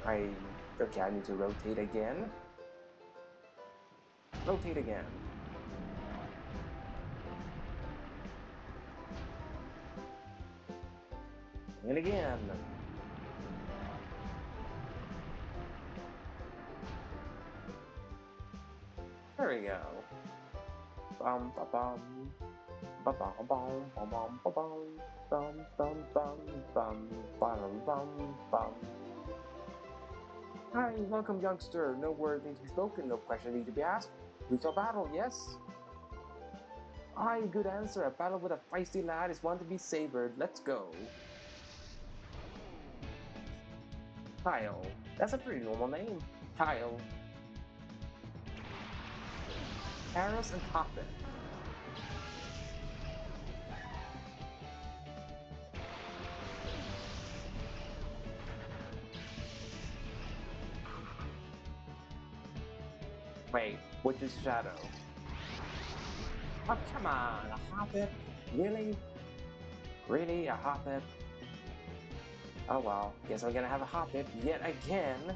Okay, I need to rotate again. Rotate again. And again. There we go. Bum ba bum. Ba bum bum bum bum ba bum. Bum bum bum bum bum bum bum. Hi, welcome youngster. No word needs to be spoken, no question need to be asked. We shall battle, yes? Aye, good answer. A battle with a feisty lad is one to be savored. Let's go. Kyle. That's a pretty normal name. Kyle. Paris and Hoppin. Wait, which is Shadow? Oh, come on, a Hoppip? Really? Really, a Hoppip? Oh well, guess I'm gonna have a Hoppip yet again.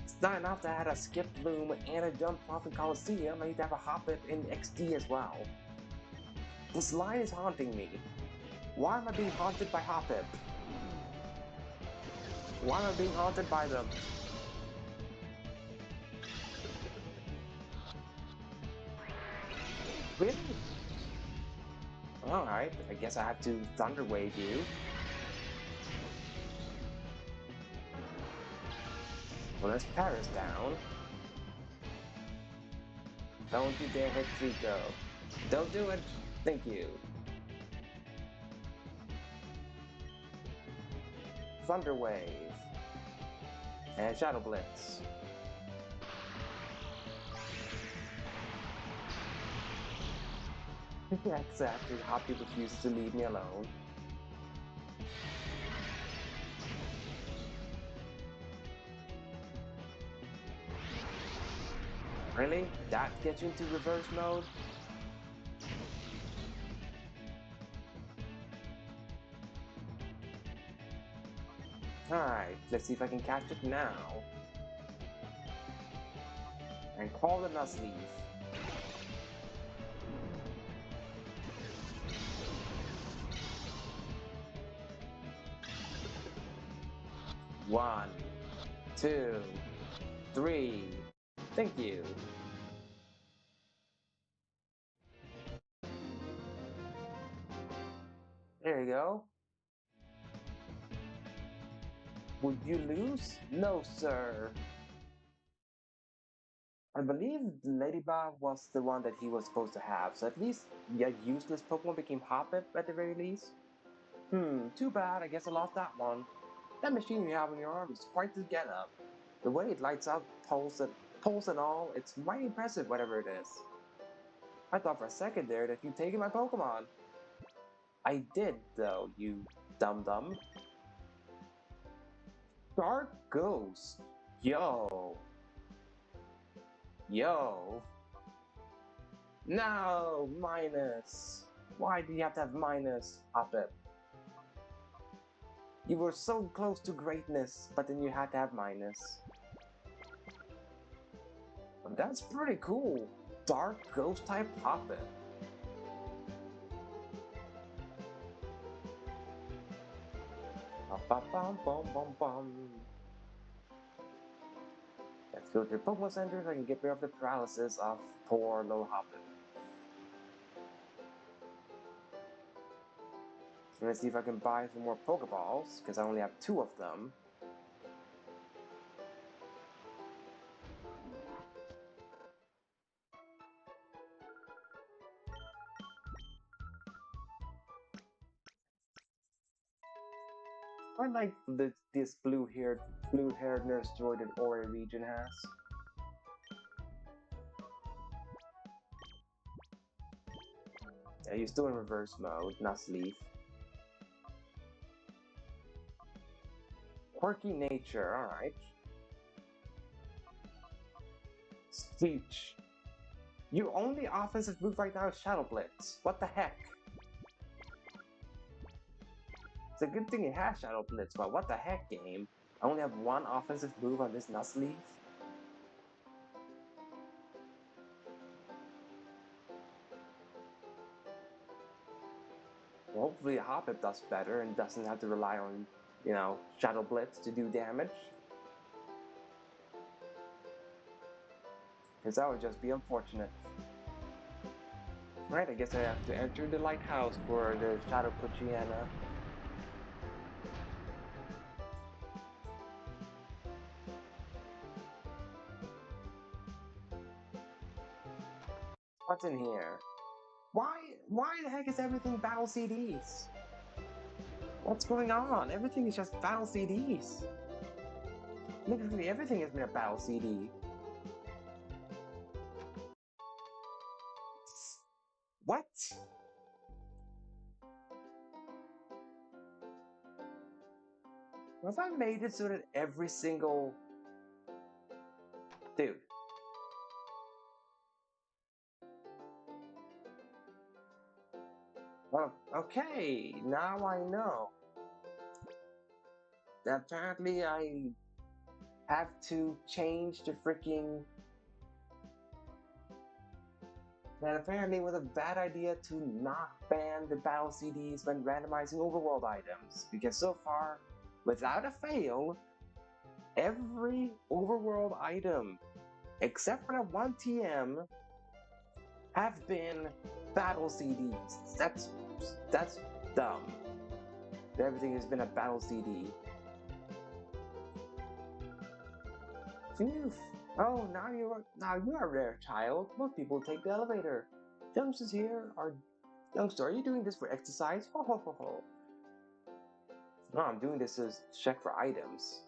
It's not enough to add a Skip Bloom and a Jump Off in Coliseum, I need to have a Hoppip in XD as well. This line is haunting me. Why am I being haunted by Hoppip? Why am I being haunted by them? Really? Alright, I guess I have to Thunder Wave you. Well, there's Paris down. Don't you dare hit Trico. Don't do it. Thank you. Thunder Wave. And Shadow Blitz. Exactly. Hoppy refuses to leave me alone. Really? That gets you into reverse mode? Alright, let's see if I can catch it now. And call the Nuzleaf. One, two, three. Thank you. There you go. Would you lose? No, sir. I believe Ladybug was the one that he was supposed to have, so at least a useless Pokemon became Hoppip at the very least. Too bad, I guess I lost that one. That machine you have on your arm is quite the get-up. The way it lights up, pulse and all, it's mighty impressive, whatever it is. I thought for a second there that you'd taken my Pokemon. I did, though, you dum-dum. Dark Ghost. Yo. Yo. No, minus. Why do you have to have minus, Hoppip? You were so close to greatness, but then you had to have minus. That's pretty cool. Dark Ghost type Hoppip. Bum. Let's go to the Pokemon Center so I can get rid of the paralysis of poor little Hoppip. So let's see if I can buy some more Pokeballs, because I only have 2 of them. I like this blue-haired nurse droid that Ori region has. Yeah, you're still in reverse mode, Nuzleaf. Quirky nature, alright. Speech. Your only offensive move right now is Shadow Blitz. What the heck? It's a good thing it has Shadow Blitz, but what the heck, game? I only have one offensive move on this Nuzleaf. Well, hopefully Hoppip does better and doesn't have to rely on, Shadow Blitz to do damage. Because that would just be unfortunate. Right, I guess I have to enter the lighthouse for the Shadow Poochyena. What's in here? Why the heck is everything battle CDs? What's going on? Everything is just battle CDs. Literally everything has been a battle CD. What? What if I made it so that every single... Dude. Well, okay, now I know. Apparently I have to change the freaking... And apparently it was a bad idea to not ban the battle CDs when randomizing overworld items, because so far, without a fail, every overworld item, except for that one TM, have been battle CDs. That's dumb. Everything has been a battle CD. Phew. Oh, now you are a rare child. Most people take the elevator. Youngsters here are... Youngster, are you doing this for exercise? Ho ho ho ho. No, I'm doing this to check for items.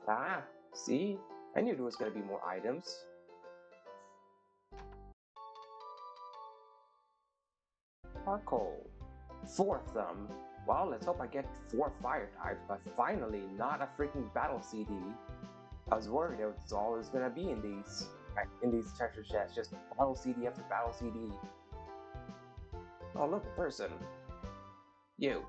Ah, see? I knew there was gonna be more items. Charcoal. 4 of them. Well, let's hope I get 4 fire types, but finally not a freaking battle CD. I was worried that was all there's gonna be in these treasure chests, just battle CD after battle CD. Oh look, a person. You.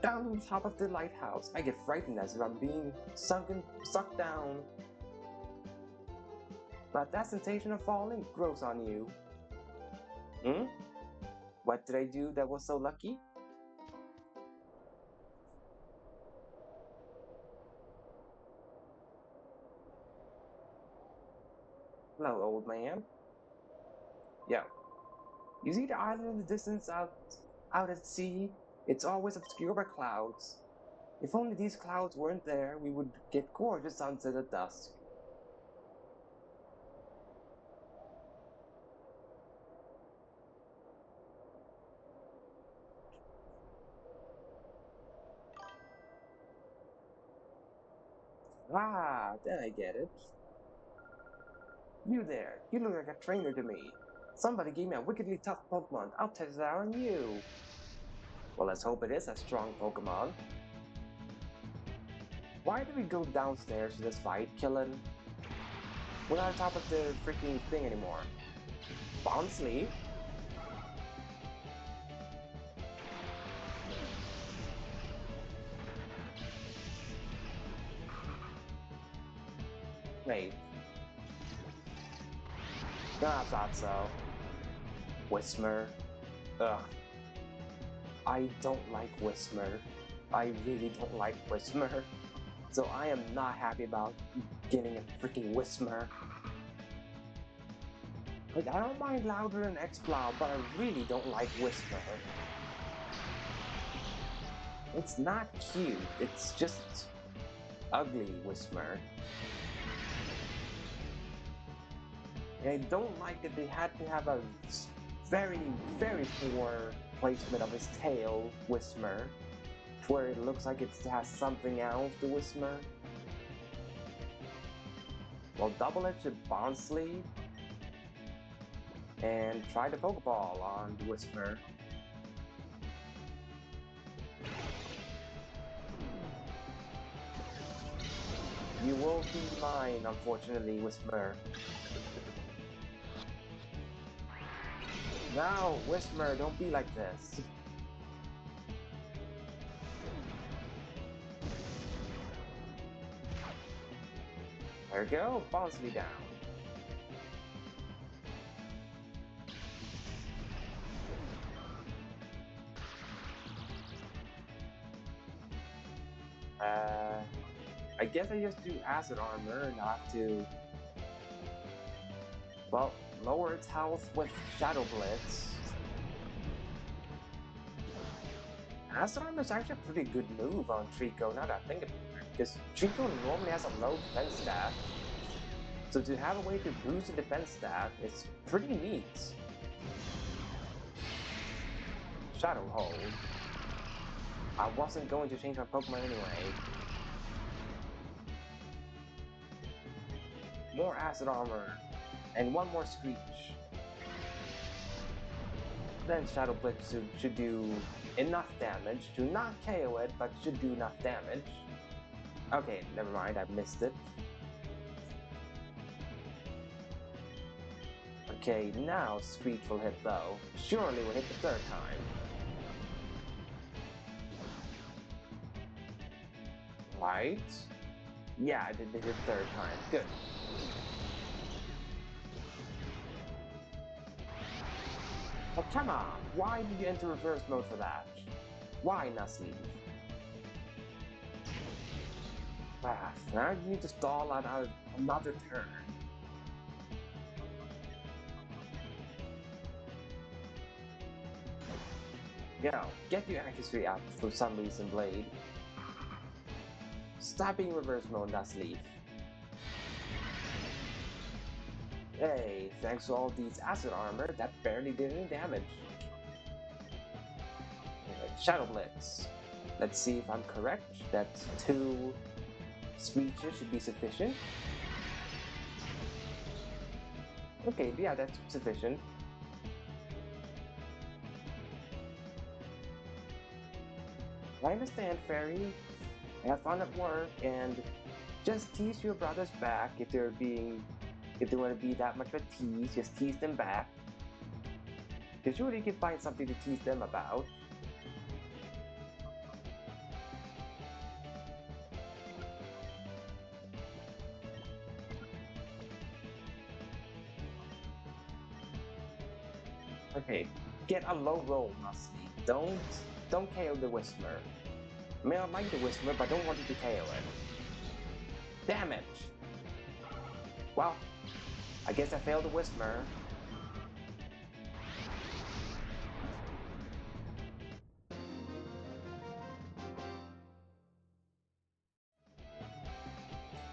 Down on top of the lighthouse. I get frightened as if I'm being sucked down. But that sensation of falling grows on you. Hmm? What did I do that was so lucky? Hello, old man. Yeah. You see the island in the distance out at sea? It's always obscured by clouds. If only these clouds weren't there, we would get gorgeous sunset at dusk. Ah, then I get it. You there, you look like a trainer to me. Somebody gave me a wickedly tough Pokemon. I'll test it out on you. Well, let's hope it is a strong Pokemon. Why did we go downstairs to this fight, killing? We're not on top of the freaking thing anymore. Bonsley? Wait. No, I thought so. Whismer. Ugh. I don't like Whismer. I really don't like Whismer. So I am not happy about getting a freaking Whismer. Like, I don't mind Louder and Exploud, but I really don't like Whisper. It's not cute, it's just ugly Whismer. And I don't like that they had to have a very, very poor placement of his tail, Whismer, where it looks like it has something else to Whismer. Well, double-edged Bonsley and try the Pokeball on the Whisper. You will be mine, unfortunately, Whisper. Now, Whisper, don't be like this. There we go, bounce me down. I guess I just do acid armor, not to, well, lower its health with Shadow Blitz. Acid armor is actually a pretty good move on Trico, now that I think about it, because Trico normally has a low defense stat, so to have a way to boost the defense stat is pretty neat. Shadow Hold. I wasn't going to change my Pokemon anyway. More Acid Armor, and one more Screech. Then Shadow Blitz should do enough damage to not KO it, but should do enough damage. Okay, never mind, I missed it. Okay, now Screech will hit though. Surely will hit the third time. Right? Yeah, I did hit the third time. Good. Oh, come on! Why did you enter reverse mode for that? Why, Nuzleaf? Ah, now you need to stall out another turn. Yo, get your accuracy up for some reason, Blade. Stop being reverse mode, Nuzleaf. Hey, thanks to all these acid armor, that barely did any damage. Anyway, Shadow Blitz. Let's see if I'm correct. That's 2 Screeches should be sufficient. Okay, yeah, that's sufficient. I understand, Fairy. Have fun at work, and just tease your brothers back if they want to be that much of a tease, just tease them back. Because surely you can find something to tease them about. Okay, get a low roll, Musty. Don't KO the Whisper. I mean, I like the Whisper, but I don't want you to KO it. Damn it! Well, I guess I failed the Whisper.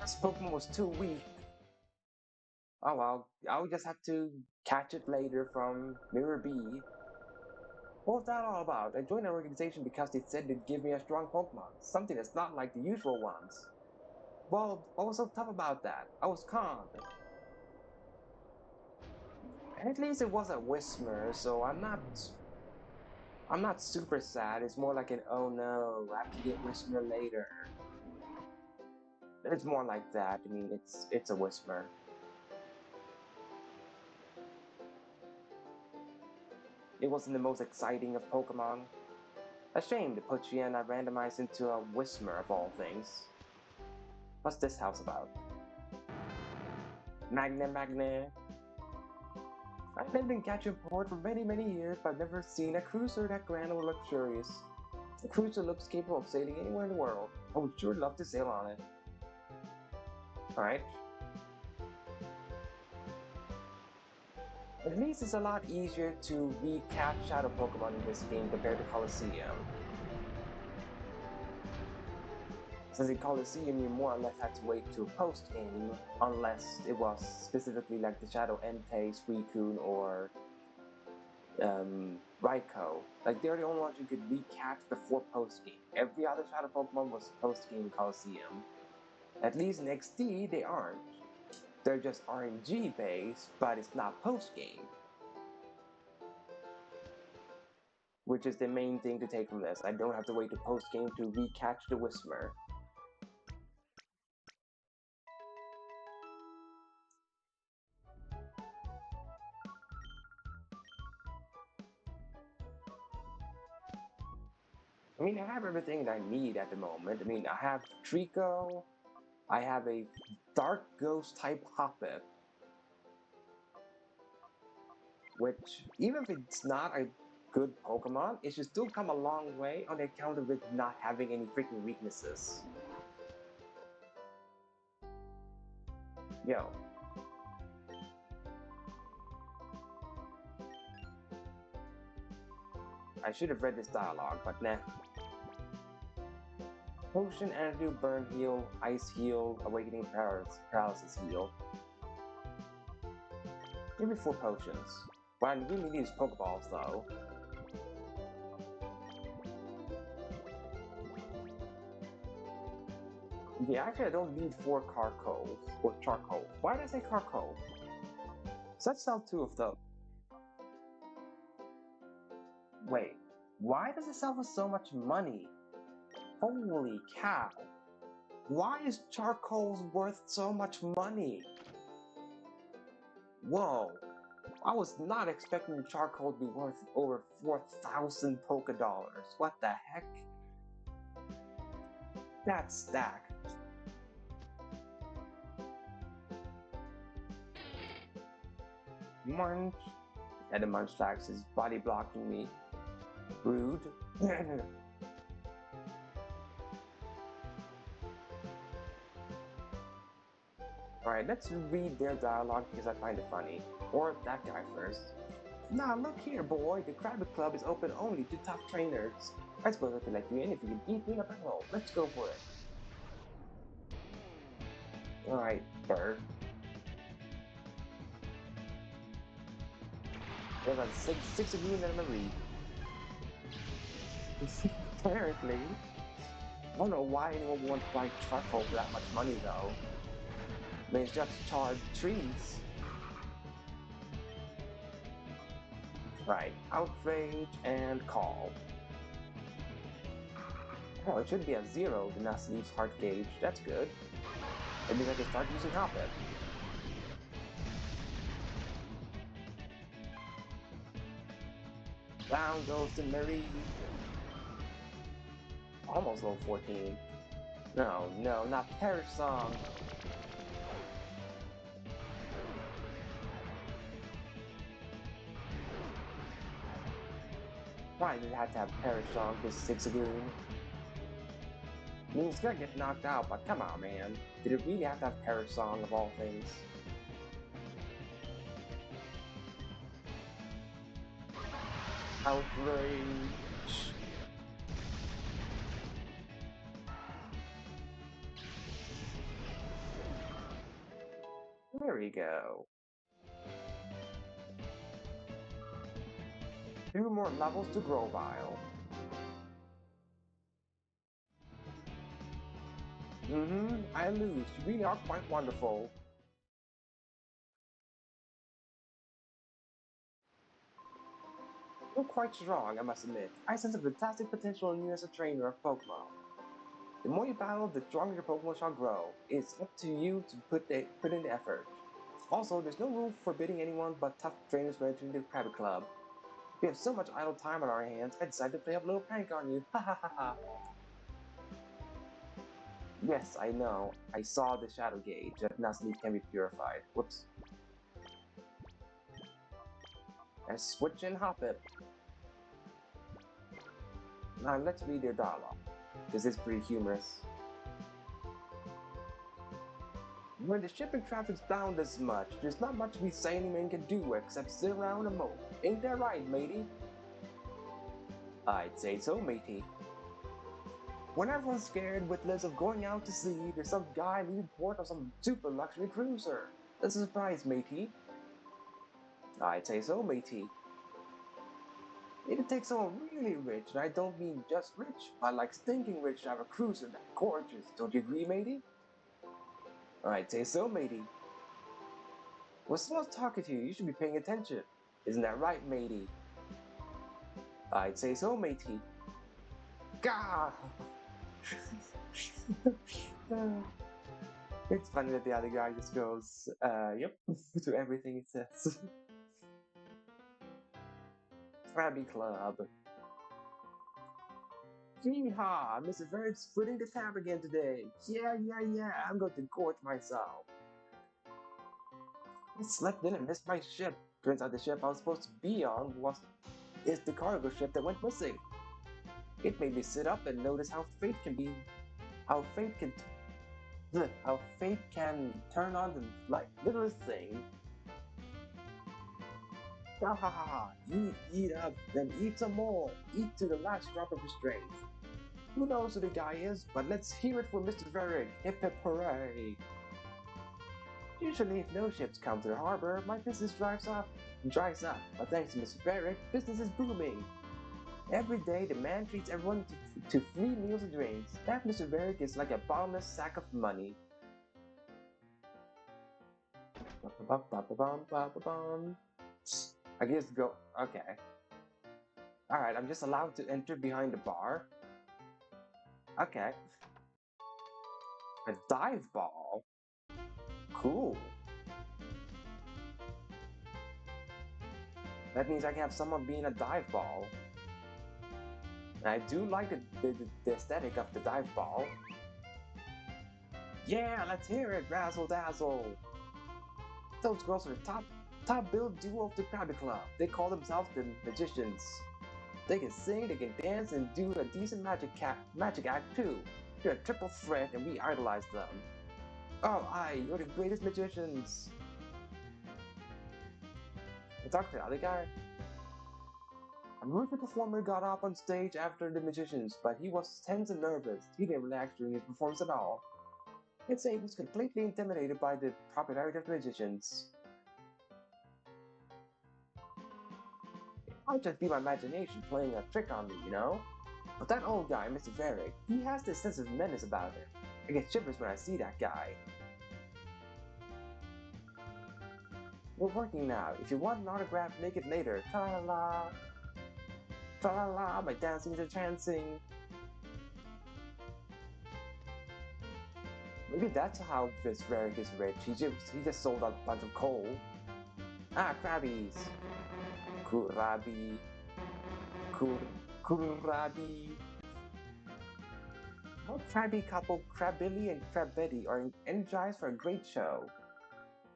This Pokemon was too weak. Oh well, I'll just have to catch it later from Mirror B. What was that all about? I joined an organization because they said they'd give me a strong Pokemon, something that's not like the usual ones. Well, what was so tough about that? I was calm. At least it was a Whisper, so I'm not super sad. It's more like an oh no, I have to get Whisper later. It's more like that. I mean, it's a Whisper. It wasn't the most exciting of Pokemon. A shame to put you in a randomized into a Whisper of all things. What's this house about? Magna. I've lived in Gateon Port for many years, but I've never seen a cruiser that grand or luxurious. A cruiser looks capable of sailing anywhere in the world. I would sure love to sail on it. Alright. At least it's a lot easier to recap Shadow Pokemon in this game compared to Colosseum. Since in Colosseum you more or less had to wait to post-game, unless it was specifically like the Shadow Entei, Suicune, or Raikou. Like, they're the only ones you could recatch before post-game. Every other Shadow Pokemon was post-game Colosseum. At least in XD, they aren't. They're just RNG based, but it's not post-game. Which is the main thing to take from this. I don't have to wait to post-game to recatch the Whisper. I mean, I have everything that I need at the moment. I mean, I have Trico, I have a Dark Ghost type Hoppip, which, even if it's not a good Pokemon, it should still come a long way on account of it not having any freaking weaknesses. Yo, I should have read this dialogue, but nah. Potion, Antidote, Burn Heal, Ice Heal, Awakening Paralysis Heal. Give me 4 potions. What I really need is Pokeballs, though. Yeah, actually, I don't need 4 Carcoal or Charcoal. Why did I say Carcoal? So let's sell 2 of them. Wait, why does it sell for so much money? Holy cow! Why is Charcoal's worth so much money? Whoa! I was not expecting Charcoal to be worth over 4,000 Poké Dollars. What the heck? That's stacked. Munch. And the Munchlax is body blocking me. Rude. Alright, let's read their dialogue because I find it funny. Or that guy first. Now look here, boy. The Krabby Club is open only to top trainers. I suppose I could let you in if you can beat me up at home. Let's go for it. Alright, Bird. There's like six of you in the read. Apparently. I don't know why anyone would want to buy charcoal for that much money though. I mean, it's just charred trees. Right, outrage and call. Oh, it should be at 0, the Nasanee's heart gauge. That's good. It means I can start using Hoppip. Down goes to Marie. Almost level 14. No, no, not Perish Song. Why did it have to have Perish Song this Zigzagoon? I mean, it's gonna get knocked out, but come on, man. Did it really have to have Perish Song of all things? Outrage! There we go. 2 more levels to Grovyle. I lose. You really are quite wonderful. You're quite strong, I must admit. I sense a fantastic potential in you as a trainer of Pokemon. The more you battle, the stronger your Pokemon shall grow. It's up to you to put in the effort. Also, there's no rule forbidding anyone but tough trainers from entering the Private Club. We have so much idle time on our hands, I decided to play a little prank on you. Ha ha ha ha. Yes, I know. I saw the Shadow Gauge that Nasalit can be purified. Whoops. And switch in Hoppip. Now let's read their dialogue. This is pretty humorous. When the shipping traffic's down this much, there's not much we sane men can do except sit around and mope. Ain't that right, matey? I'd say so, matey. When everyone's scared witless of going out to sea, there's some guy leaving port on some super luxury cruiser. That's a surprise, matey. I'd say so, matey. It'd take someone really rich, and I don't mean just rich, but like stinking rich to have a cruiser that gorgeous. Don't you agree, matey? I'd say so, matey. When someone's talking to you, you should be paying attention. Isn't that right, matey? I'd say so, matey. Gah! It's funny that the other guy just goes, yep, to everything it says. Krabby Club. Yeehaw! Mr. Verg's footing the tab again today. Yeah, I'm going to gorge myself. I slept in and missed my ship. Turns out the ship I was supposed to be on is the cargo ship that went missing. It made me sit up and notice how how fate can turn on the littlest thing. Ha ha ha ha! Eat up, then eat some more. Eat to the last drop of your strength. Who knows who the guy is, but let's hear it for Mr. Varric. Hip hip hooray! Usually, if no ships come to the harbor, my business dries up. But thanks to Mr. Varric, business is booming. Every day, the man treats everyone to free meals and drinks. That Mr. Varric is like a bottomless sack of money. I guess go. Okay. Alright, I'm just allowed to enter behind the bar. Okay. A dive ball? Cool. That means I can have someone being a dive ball. And I do like the aesthetic of the dive ball. Yeah, let's hear it, razzle dazzle. Those girls are the top billed duo of the Krabby Club. They call themselves the Magicians. They can sing, they can dance, and do a decent magic act too. They're a triple threat, and we idolize them. Oh, you're the greatest magicians. I talked to the other guy. A rookie performer got up on stage after the magicians, but he was tense and nervous. He didn't relax during his performance at all. I'd say he was completely intimidated by the popularity of the magicians. It might just be my imagination playing a trick on me, you know? But that old guy, Mr. Varric, he has this sense of menace about him. I get shivers when I see that guy. We're working now. If you want an autograph, make it later. Tra-la-la. Tra-la-la, my dancing is entrancing. Maybe that's how Mr. Varric is rich. He just sold a bunch of coal. Ah, crabbies. Kurabi. Kurabi. What crabby couple, Crabbilly and Crabbetty, are energized for a great show.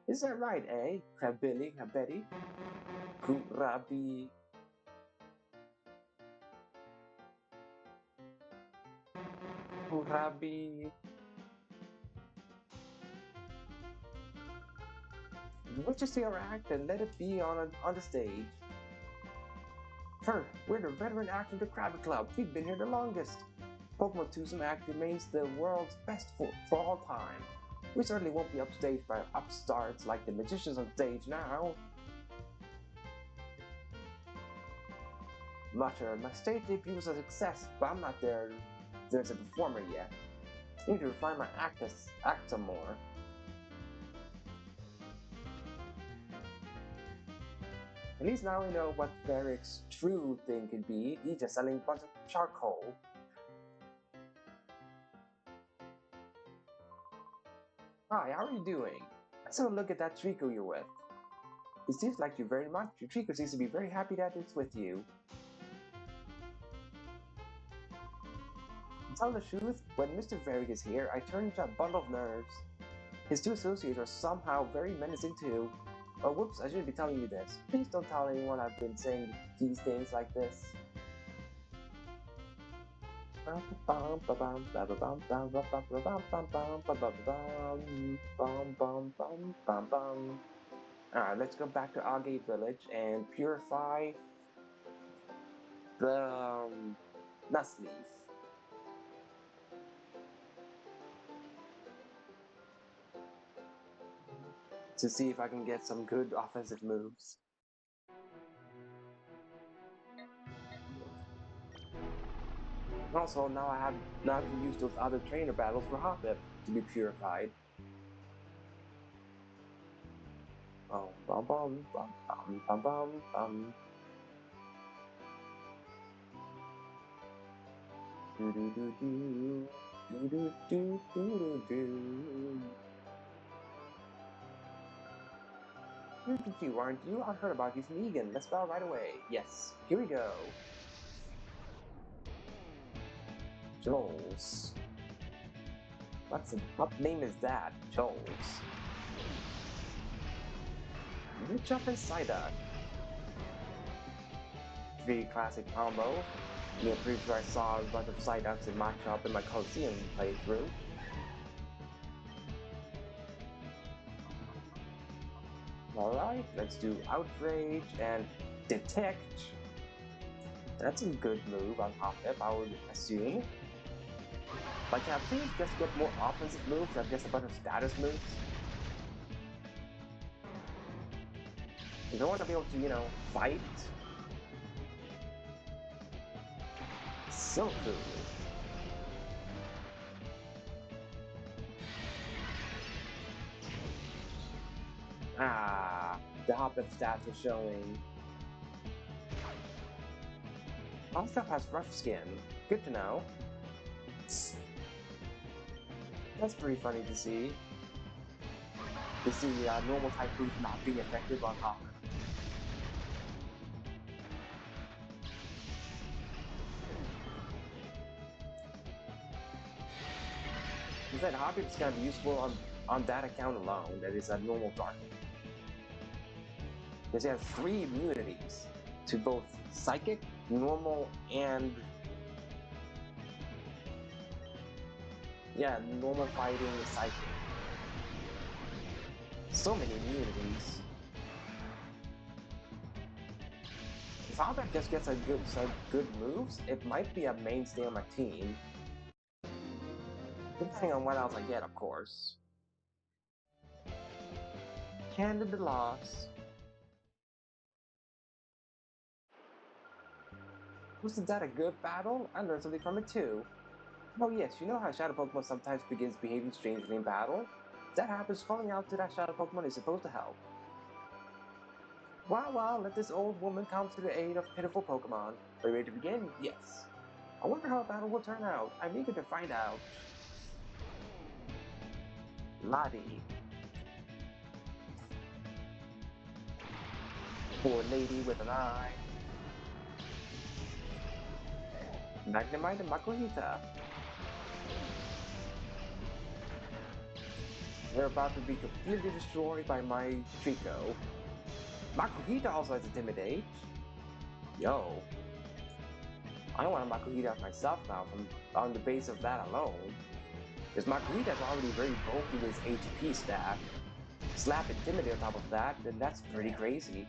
Is that right, eh? Crabbilly, Crabbetty? Kurabi. Kurabi. Let's just see our act and let it be on the stage. We're the veteran act of the Krabby Club. We've been here the longest. Pokemon Twosome Act remains the world's best for all time. We certainly won't be upstaged by upstarts like the magicians on stage now. Mutter, my stage debut was a success, but I'm not there's a performer yet. I need to refine my act some more. At least now we know what Varric's true thing could be. He's just selling a bunch of charcoal. Hi, how are you doing? Let's have a look at that Trico you're with. It seems like you very much. Your Trico seems to be very happy that it's with you. To tell the truth, when Mr. Varric is here, I turn into a bundle of nerves. His two associates are somehow very menacing too. Oh, whoops, I shouldn't be telling you this. Please don't tell anyone I've been saying these things like this. Alright, let's go back to Agate Village and purify the Nuzleaf. To see if I can get some good offensive moves. Also, now I can use those other trainer battles for Hoppip to be purified. Bum bum bum bum bum bum bum. Do do do do do do do do do. You're Pikachu, aren't you? I heard about you from Egan. Let's battle right away. Yes, here we go. Joel's. What name is that? Joel's. Reach up inside that. 3 classic combo. I'm pretty sure I saw a bunch of Psyducks in matchup in my Coliseum playthrough. Alright, let's do Outrage and Detect. That's a good move on Hoppip, I would assume. Like, can I please just get more offensive moves than just a bunch of status moves? You don't want to be able to, you know, fight. So cool. Ah, the Hoppip stats are showing. Also has rough skin. Good to know. That's pretty funny to see. To see normal type moves not being effective on Hoppip. Instead, Hoppip is kind of useful on that account alone, that is a normal target. Because it has 3 immunities to both Psychic, Normal, and... yeah, Normal Fighting, Psychic. So many immunities. If Hoppip just gets some good moves, it might be a mainstay on my team. Depending on what else I get, of course. Handed the loss. Wasn't that a good battle? I learned something from it too. Oh yes, you know how Shadow Pokemon sometimes begins behaving strangely in battle? If that happens, calling out to that Shadow Pokemon is supposed to help. Well, let this old woman come to the aid of pitiful Pokemon. Are you ready to begin? Yes. I wonder how a battle will turn out. I'm eager to find out. Lottie. Poor lady with an eye. Magnemite and Makuhita. They're about to be completely destroyed by my Trico. Makuhita also has Intimidate. Yo. I want a Makuhita myself now on the base of that alone. Because Makuhita is already very bulky with his HP stat. Slap Intimidate on top of that, then that's pretty crazy.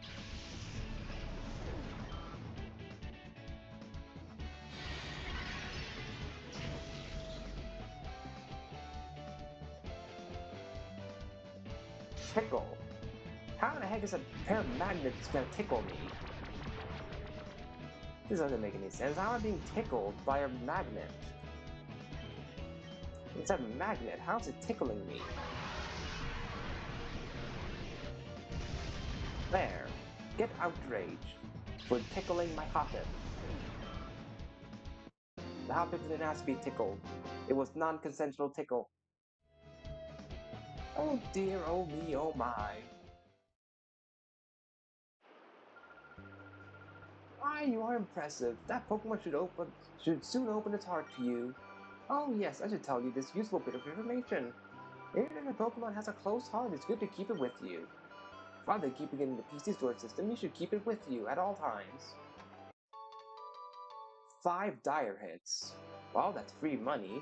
Tickle. How the heck is a pair of magnets gonna tickle me? This doesn't make any sense. How am I being tickled by a magnet? It's a magnet. How's it tickling me? There. Get outraged for tickling my Hoppip. The Hoppip didn't ask to be tickled. It was non-consensual tickle. Oh dear, oh me, oh my. Why, you are impressive. That Pokemon should soon open its heart to you. Oh yes, I should tell you this useful bit of information. Even if a Pokemon has a closed heart, it's good to keep it with you. Rather than keeping it in the PC storage system, you should keep it with you at all times. 5 dire hits. Well, that's free money.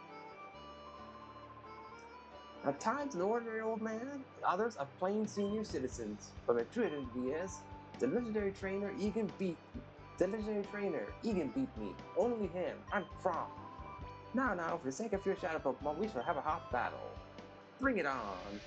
At times an ordinary old man, others are plain senior citizens. But my true identity is the legendary trainer Egan beat me. The legendary trainer Egan beat me. Only him. I'm Crom. Now, for the sake of your shadow Pokemon, we shall have a hot battle. Bring it on!